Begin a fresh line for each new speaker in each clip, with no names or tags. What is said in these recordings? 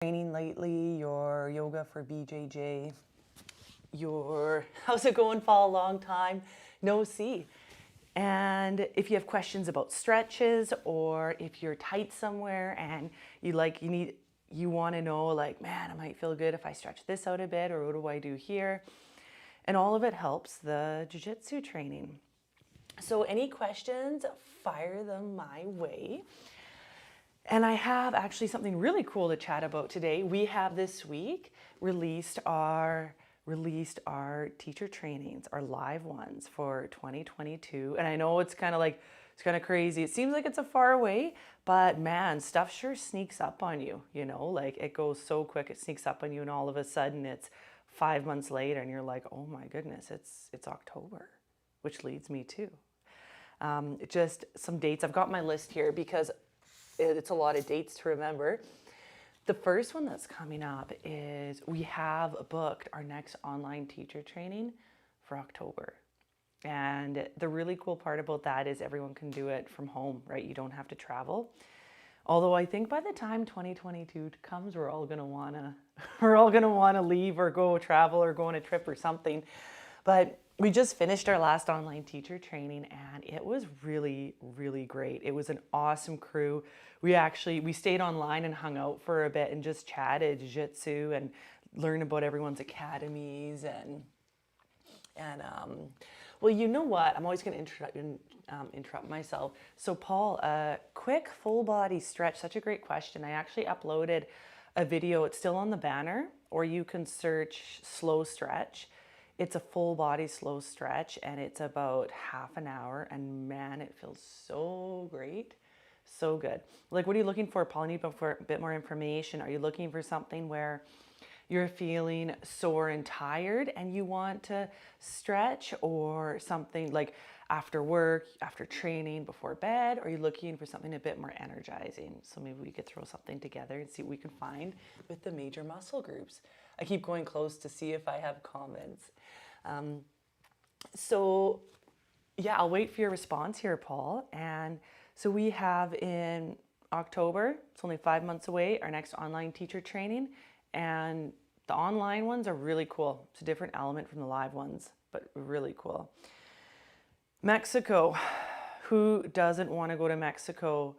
Training lately, your Yoga for BJJ, your how's it going, fall, long time, no see. And if you have questions about stretches, or if you're tight somewhere and you want to know, like, man, I might feel good if I stretch this out a bit, or what do I do here? And all of it helps the jiu-jitsu training. So any questions, fire them my way. And I have actually something really cool to chat about today. We have this week released our teacher trainings, our live ones for 2022. And I know it's kind of crazy. It seems like it's a far away, but man, stuff sure sneaks up on you, like it goes so quick, it sneaks up on you, and all of a sudden it's 5 months later and you're like, oh my goodness, it's October, which leads me to just some dates. I've got my list here because it's a lot of dates to remember. The first one that's coming up is we have booked our next online teacher training for October. And the really cool part about that is everyone can do it from home, right? You don't have to travel. Although I think by the time 2022 comes, we're all gonna wanna leave or go travel or go on a trip or something. But we just finished our last online teacher training and it was really, really great. It was an awesome crew. We stayed online and hung out for a bit and just chatted jiu-jitsu and learned about everyone's academies and well, you know what? I'm always going to interrupt myself. So Paul, quick full body stretch, such a great question. I actually uploaded a video. It's still on the banner, or you can search slow stretch. It's a full body slow stretch and it's about half an hour, and man, it feels so great. So good. Like, what are you looking for, Paul? I need a bit more information. Are you looking for something where you're feeling sore and tired and you want to stretch, or something like after work, after training, before bed? Or are you looking for something a bit more energizing? So maybe we could throw something together and see what we can find with the major muscle groups. I keep going close to see if I have comments. So yeah, I'll wait for your response here, Paul. And so we have in October, it's only 5 months away, our next online teacher training. And the online ones are really cool. It's a different element from the live ones, but really cool. Mexico. Who doesn't want to go to Mexico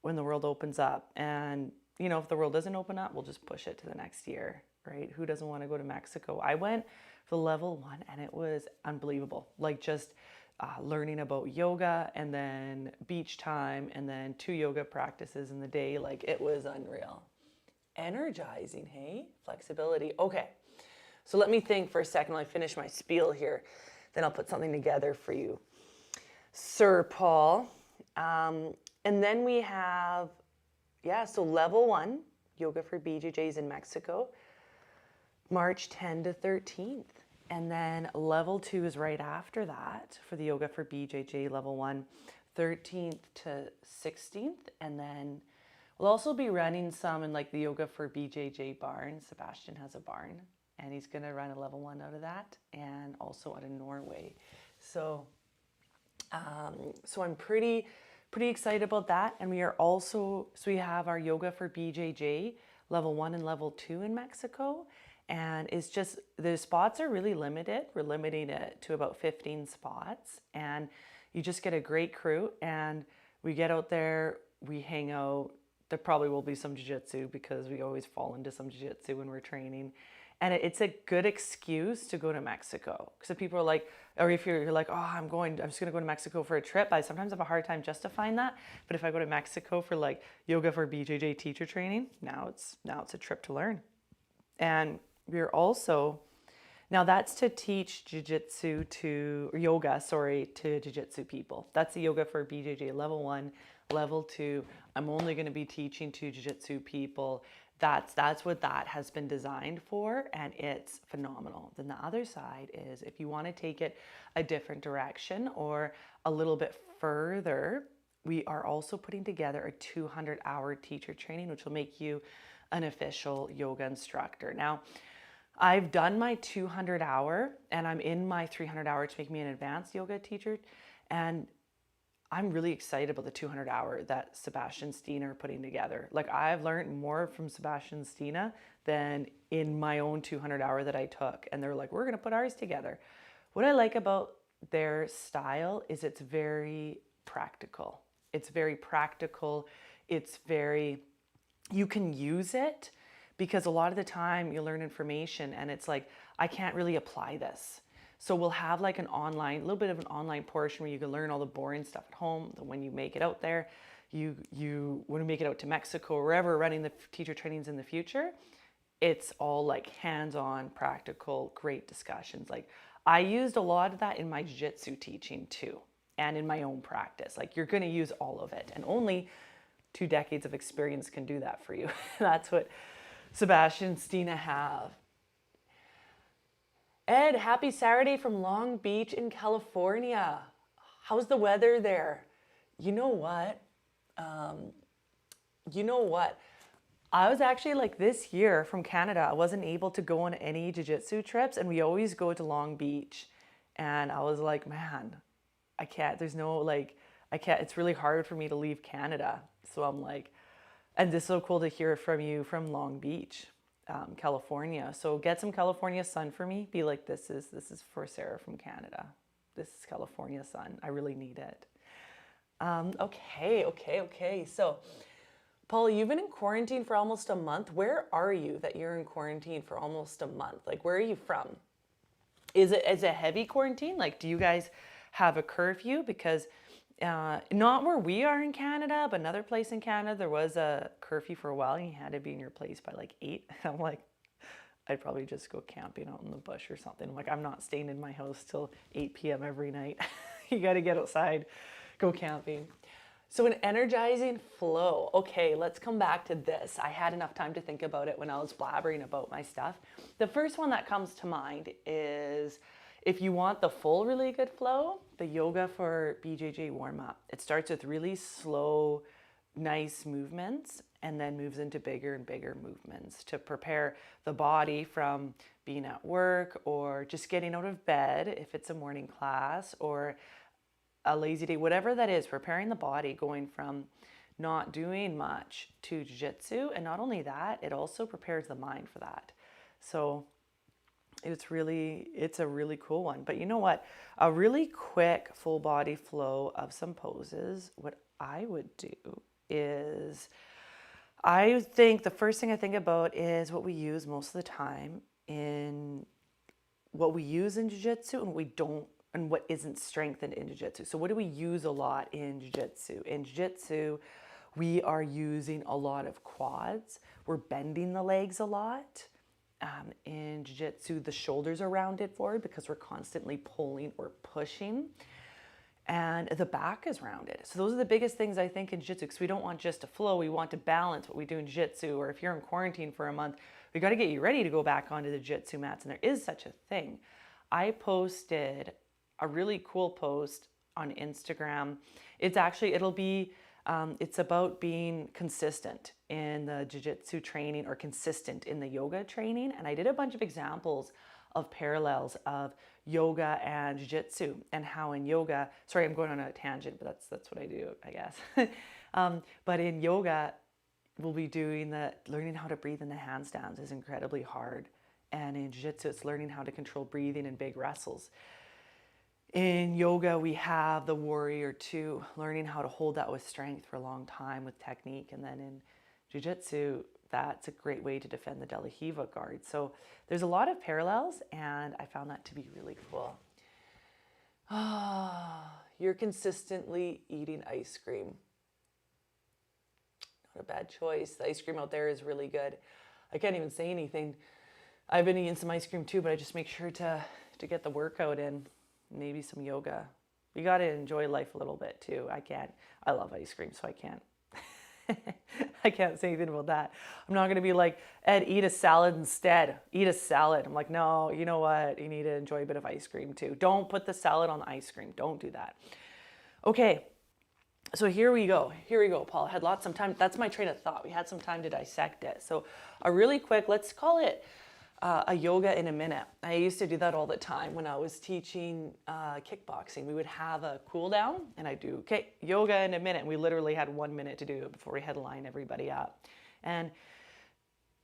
when the world opens up? And, if the world doesn't open up, we'll just push it to the next year, right? Who doesn't want to go to Mexico? I went for level 1 and it was unbelievable. Like, just learning about yoga, and then beach time, and then 2 yoga practices in the day. Like, it was unreal. Energizing, hey? Flexibility. Okay, so let me think for a second while I finish my spiel here. Then I'll put something together for you, Sir Paul. And then we have, so level 1, Yoga for BJJs in Mexico, March 10 to 13th. And then level 2 is right after that for the Yoga for BJJ level 1, 13th to 16th. And then we'll also be running some in like the Yoga for BJJ barn. Sebastian has a barn and he's going to run a level 1 out of that, and also out of Norway. So I'm pretty excited about that. And we have our Yoga for BJJ level 1 and level 2 in Mexico. And it's just, the spots are really limited. We're limiting it to about 15 spots, and you just get a great crew, and we get out there, we hang out. There probably will be some jiu-jitsu because we always fall into some jiu-jitsu when we're training. And it's a good excuse to go to Mexico. Because if people are like, or if you're like, oh, I'm just going to go to Mexico for a trip. I sometimes have a hard time justifying that. But if I go to Mexico for like Yoga for BJJ teacher training, now it's a trip to learn. And we're also, now that's to teach jiu-jitsu to jiu-jitsu people. That's the Yoga for BJJ level 1, level 2. I'm only going to be teaching to jiu-jitsu people. That's what that has been designed for, and it's phenomenal. Then the other side is, if you want to take it a different direction or a little bit further, we are also putting together a 200-hour teacher training, which will make you an official yoga instructor. Now, I've done my 200-hour and I'm in my 300-hour to make me an advanced yoga teacher. And I'm really excited about the 200 hour that Sebastian Stina are putting together. Like, I've learned more from Sebastian Stina than in my own 200 hour that I took. And they're like, we're going to put ours together. What I like about their style is it's very practical. It's very practical. It's very, you can use it because a lot of the time you learn information and it's like, I can't really apply this. So we'll have like an online, a little bit of an online portion where you can learn all the boring stuff at home. When you make it out there, when you make it out to Mexico or wherever, running the teacher trainings in the future, it's all like hands-on, practical, great discussions. Like, I used a lot of that in my jiu-jitsu teaching too, and in my own practice. Like, you're going to use all of it, and only 2 decades of experience can do that for you. That's what Sebastian and Stina have. Ed, happy Saturday from Long Beach in California. How's the weather there? You know what? I was actually, like, this year from Canada, I wasn't able to go on any jiu-jitsu trips, and we always go to Long Beach. And I was like, man, I can't, it's really hard for me to leave Canada. So I'm like, and this is so cool to hear from you from Long Beach, California. So get some California sun for me. Be like, this is for Sarah from Canada. This is California sun. I really need it. Okay. So, Paula, you've been in quarantine for almost a month. Where are you that you're in quarantine for almost a month? Like, where are you from? Is it a heavy quarantine? Like, do you guys have a curfew? Because not where we are in Canada, but another place in Canada, there was a curfew for a while and you had to be in your place by like 8. I'm like, I'd probably just go camping out in the bush or something. I'm like, I'm not staying in my house till 8 p.m. every night. You got to get outside, go camping. So an energizing flow. Okay, let's come back to this. I had enough time to think about it when I was blabbering about my stuff. The first one that comes to mind is, if you want the full really good flow, the Yoga for BJJ Warm Up. It starts with really slow, nice movements and then moves into bigger and bigger movements to prepare the body from being at work or just getting out of bed if it's a morning class or a lazy day, whatever that is, preparing the body going from not doing much to jiu-jitsu. And not only that, it also prepares the mind for that. So it's a really cool one. But you know what? A really quick full body flow of some poses, what I would do is, I think the first thing I think about is what we use most of the time in what we use in jiu-jitsu and we don't, and what isn't strengthened in jiu-jitsu. So what do we use a lot in jiu-jitsu? In jiu-jitsu, we are using a lot of quads. We're bending the legs a lot. In jiu-jitsu, the shoulders are rounded forward because we're constantly pulling or pushing. And the back is rounded. So those are the biggest things I think in jiu-jitsu, because we don't want just to flow. We want to balance what we do in jiu-jitsu. Or if you're in quarantine for a month, we got to get you ready to go back onto the jiu-jitsu mats. And there is such a thing. I posted a really cool post on Instagram. It's about being consistent in the jiu-jitsu training or consistent in the yoga training. And I did a bunch of examples of parallels of yoga and jiu-jitsu and how in yoga, sorry, I'm going on a tangent, but that's what I do, I guess. But in yoga, we'll be doing learning how to breathe in the handstands is incredibly hard. And in jiu-jitsu, it's learning how to control breathing in big wrestles. In yoga, we have the warrior two, learning how to hold that with strength for a long time with technique. And then in jiu-jitsu, that's a great way to defend the De La Riva guard. So there's a lot of parallels, and I found that to be really cool. You're consistently eating ice cream. Not a bad choice. The ice cream out there is really good. I can't even say anything. I've been eating some ice cream too, but I just make sure to get the workout in. Maybe some yoga. You got to enjoy life a little bit too. I love ice cream, so I can't say anything about that. I'm not going to be like, Ed, eat a salad instead. Eat a salad. I'm like, no, you know what? You need to enjoy a bit of ice cream too. Don't put the salad on ice cream. Don't do that. Okay. So here we go, Paul. I had lots of time. That's my train of thought. We had some time to dissect it. So a really quick, let's call it a yoga in a minute. I used to do that all the time when I was teaching kickboxing. We would have a cool down and I'd do, okay, yoga in a minute. And we literally had 1 minute to do it before we had to line everybody up. And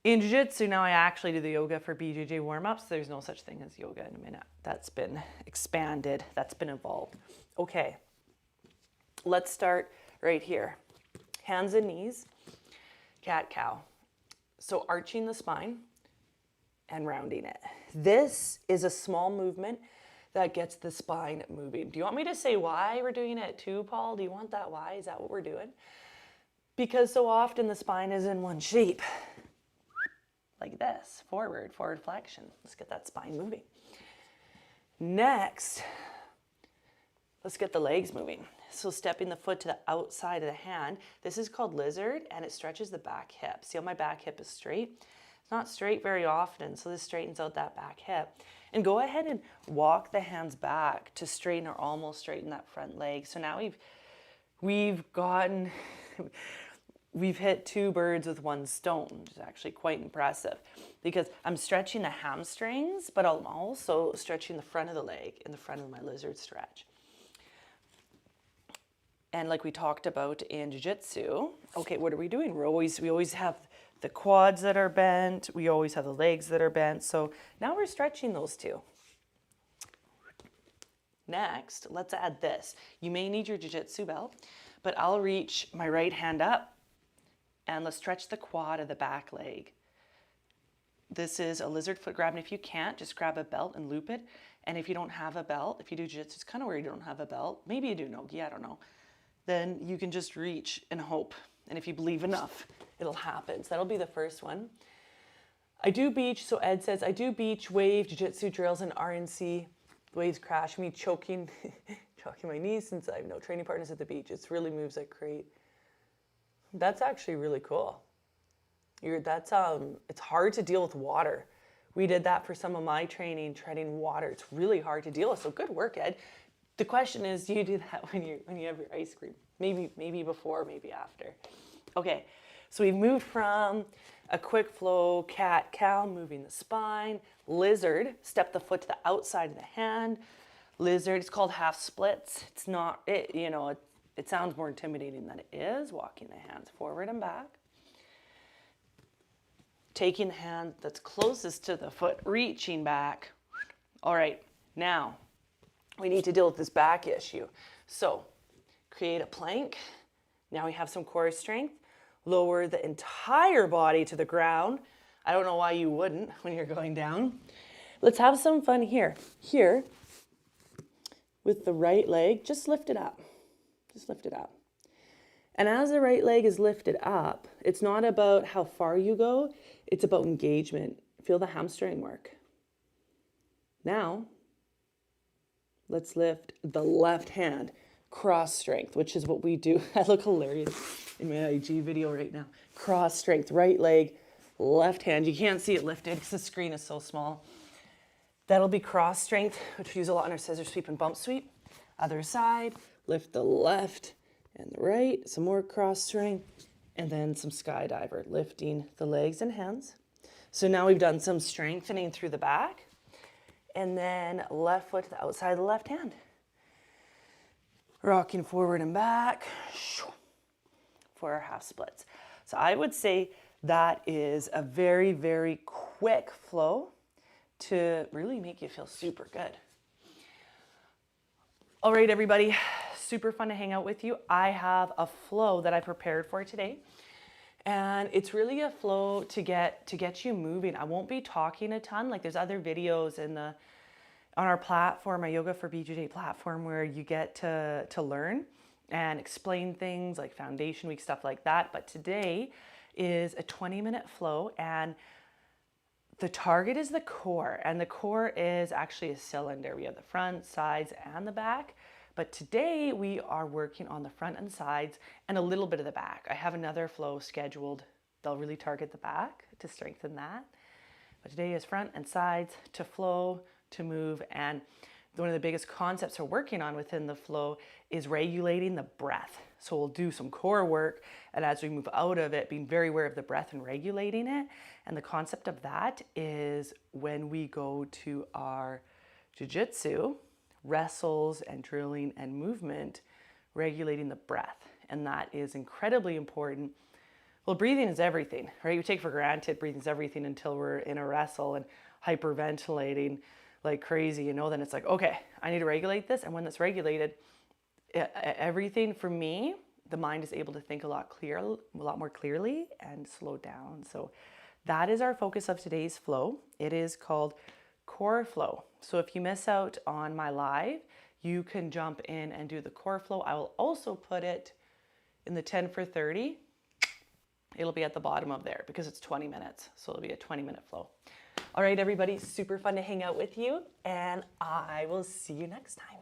in jiu-jitsu now I actually do the Yoga for BJJ Warm Up. So there's no such thing as yoga in a minute. That's been expanded. That's been evolved. Okay, let's start right here. Hands and knees, cat-cow. So arching the spine and rounding it. This is a small movement that gets the spine moving. Do you want me to say why we're doing it too, Paul? Do you want that why? Is that what we're doing? Because so often the spine is in one shape. Like this, forward flexion. Let's get that spine moving. Next, let's get the legs moving. So stepping the foot to the outside of the hand. This is called lizard and it stretches the back hip. See how my back hip is straight? It's not straight very often, so this straightens out that back hip. And go ahead and walk the hands back to straighten or almost straighten that front leg. So now we've hit two birds with one stone, which is actually quite impressive because I'm stretching the hamstrings, but I'm also stretching the front of the leg in the front of my lizard stretch. And like we talked about in jiu-jitsu, okay, what are we doing? We always have the quads that are bent. We always have the legs that are bent. So now we're stretching those two. Next, let's add this. You may need your jiu-jitsu belt, but I'll reach my right hand up and let's stretch the quad of the back leg. This is a lizard foot grab, and if you can't, just grab a belt and loop it. And if you don't have a belt, if you do jiu-jitsu, it's kind of where you don't have a belt. Maybe you do no-gi, I don't know. Then you can just reach and hope. And if you believe enough, it'll happen. So that'll be the first one. I do beach, so Ed says, I do beach, wave, jiu-jitsu drills, and RNC. The waves crash me, choking my knees since I have no training partners at the beach. It's really moves like great. That's actually really cool. It's hard to deal with water. We did that for some of my training, treading water. It's really hard to deal with, so good work, Ed. The question is, do you do that when you have your ice cream? Maybe before, maybe after. Okay, so we've moved from a quick flow cat-cow, moving the spine, lizard, step the foot to the outside of the hand, lizard, it's called half splits. It's not, it sounds more intimidating than it is, walking the hands forward and back. Taking the hand that's closest to the foot, reaching back. All right, now we need to deal with this back issue. So create a plank. Now we have some core strength. Lower the entire body to the ground. I don't know why you wouldn't when you're going down. Let's have some fun here. Here, with the right leg, just lift it up. Just lift it up. And as the right leg is lifted up, it's not about how far you go, it's about engagement. Feel the hamstring work. Now, let's lift the left hand, cross strength, which is what we do. I look hilarious in my IG video right now. Cross strength, right leg, left hand. You can't see it lifted because the screen is so small. That'll be cross strength, which we use a lot in our scissor sweep and bump sweep. Other side, lift the left and the right, some more cross strength, and then some skydiver, lifting the legs and hands. So now we've done some strengthening through the back. And then left foot to the outside of the left hand. Rocking forward and back for our half splits. So I would say that is a very, very quick flow to really make you feel super good. All right, everybody, super fun to hang out with you. I have a flow that I prepared for today. And it's really a flow to get you moving. I won't be talking a ton. Like there's other videos on our platform, our Yoga for BJJ platform, where you get to learn and explain things like Foundation Week, stuff like that. But today is a 20-minute flow, and the target is the core. And the core is actually a cylinder. We have the front, sides, and the back. But today we are working on the front and sides and a little bit of the back. I have another flow scheduled. They'll really target the back to strengthen that. But today is front and sides to flow, to move. And one of the biggest concepts we're working on within the flow is regulating the breath. So we'll do some core work, and as we move out of it, being very aware of the breath and regulating it. And the concept of that is when we go to our jiu-jitsu, wrestles and drilling and movement, regulating the breath. And that is incredibly important. Well, breathing is everything, right? We take for granted breathing is everything until we're in a wrestle and hyperventilating like crazy, then it's like, okay, I need to regulate this. And when that's regulated, everything for me, the mind is able to think a lot more clearly and slow down. So that is our focus of today's flow. It is called core flow. So if you miss out on my live, you can jump in and do the core flow. I will also put it in the 10 for 30. It'll be at the bottom of there because it's 20 minutes. So it'll be a 20-minute flow. All right, everybody, super fun to hang out with you, and I will see you next time.